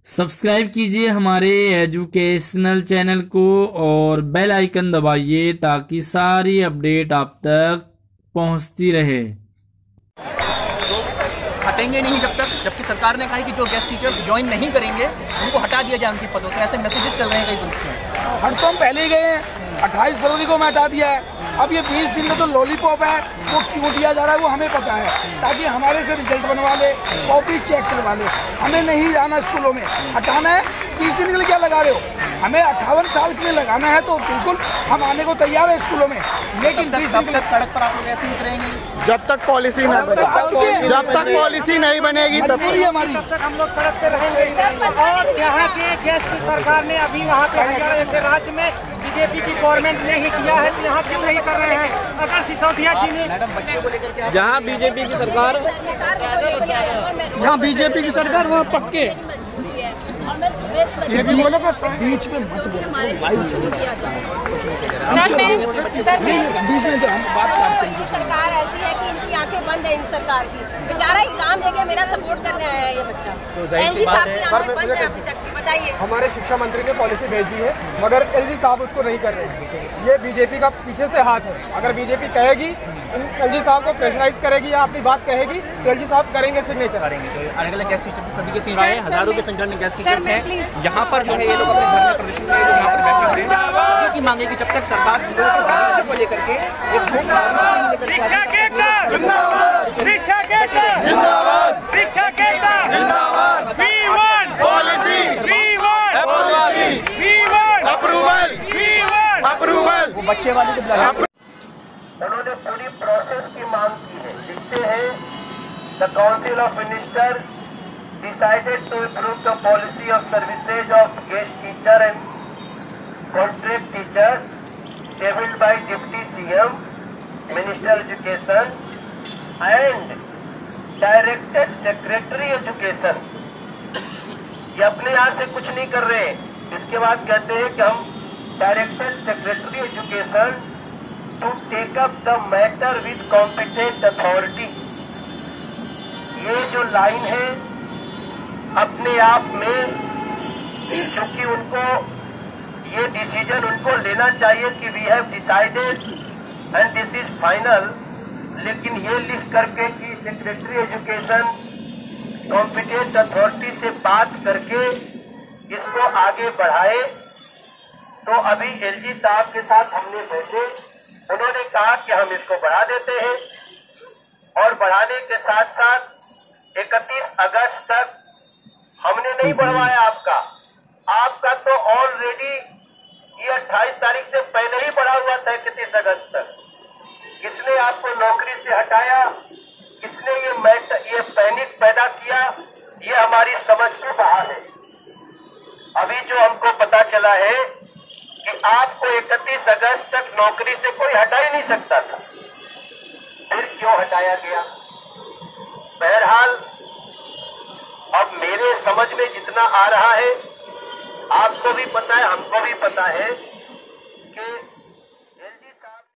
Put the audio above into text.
Subscribe कीजिए हमारे educational channel को और बेल आइकन दबाइए ताकि सारी अपडेट आप तक पहुंचती रहे। हटेंगे नहीं जबकि सरकार ने कहा है कि जो गेस्ट टीचर्स ज्वाइन नहीं करेंगे उनको हटा दिया जाए उनके पदों से। ऐसे मैसेजेस चल रहे हैं कई ग्रुप्स में। हट तो हम पहले ही गए हैं, 28 फरवरी को मैं हटा दिया है। अब ये 20 दिन में तो लॉलीपॉप है, वो क्यों दिया जा रहा है वो हमें पता है, ताकि हमारे से रिजल्ट बनवा ले, कॉपी चेक करवा ले। हमें नहीं जाना स्कूलों में, हटाना है। 20 दिन के लिए क्या लगा रहे हो? हमें 58 साल के लिए लगाना है तो बिल्कुल हम आने को तैयार है स्कूलों में, लेकिन 20 दिन के लिए सड़क पर आप लोग ऐसे ही उतरेंगे जब तक पॉलिसी नहीं बनेगी। जब तक पॉलिसी नहीं बनेगी तब हमारी तक हम लोग सड़क पे रहेंगे। और यहाँ के केस की सरकार ने अभी वहाँ पे ऐसे राज्य में बीजेपी की गवर्नमेंट ने ही किया है, तो यहाँ क्यों नहीं कर रहे हैं? अगर सिसोदिया जी ने जहाँ बीजेपी की सरकार, जहाँ बीजेपी की सरकार वहाँ पक्के। ये भी बोलो को बीच में मत बोलो, बीच में जो हम बात करते हैं। सरकार ऐसी है कि इनकी आंखें बंद है। इन सरकार की बेचारा एग्जाम देके मेरा सपोर्ट करने आया है ये बच्चा। एलजी साहब की आंखें बंद है अभी तक। बताइए, हमारे शिक्षा मंत्री ने पॉलिसी भेज दी है मगर एलजी साहब उसको नहीं कर रहे हैं। ये बीजेपी का पीछे से हाथ है। अगर बीजेपी कहेगी, एलजी साहब को प्रेशराइज करेगी या अपनी बात कहेगी तो एलजी साहब करेंगे, सिग्नेचर करेंगे। अलग अलग गेस्ट टीचर्स सभी के तीन आए, हजारों की संख्या में गेस्ट टीचर्स हैं। यहाँ पर जो है ये लोग अपने घर में प्रदर्शन में यहाँ पर बैठे हुए हैं। सभी की मांगे कि जब तक सरकार भविष्य को लेकर के एक शिक्षा के शिक्षा के शिक्षा के अप्रूवल वो बच्चे वाली जो उन्होंने पूरी प्रोसेस की मांग की है। लिखते हैं, the council of minister decided to approve the policy of services of guest teacher and contract teachers tabled by deputy CM, minister education and directed secretary education. ये अपने यहाँ से कुछ नहीं कर रहे हैं। इसके बाद कहते हैं कि हम directed secretary education to take up the matter with competent authority. ये जो लाइन है अपने आप में, क्योंकि उनको ये डिसीजन उनको लेना चाहिए कि we have decided and this is final, लेकिन ये लिख करके कि सेक्रेटरी एजुकेशन कॉम्पिटेंट अथॉरिटी से बात करके इसको आगे बढ़ाए। तो अभी एलजी साहब के साथ हमने बैठे, उन्होंने कहा कि हम इसको बढ़ा देते हैं और बढ़ाने के साथ साथ 31 अगस्त तक हमने नहीं बढ़वाया आपका तो ऑलरेडी ये 28 तारीख से पहले ही बढ़ा हुआ था 31 अगस्त तक। किसने आपको नौकरी से हटाया, किसने ये पैनिक पैदा किया, ये हमारी समझ के बाहर है। अभी जो हमको पता चला है कि आपको 31 अगस्त तक नौकरी से कोई हटा ही नहीं सकता था, फिर क्यों हटाया गया? बहरहाल अब मेरे समझ में जितना आ रहा है, आपको भी पता है, हमको भी पता है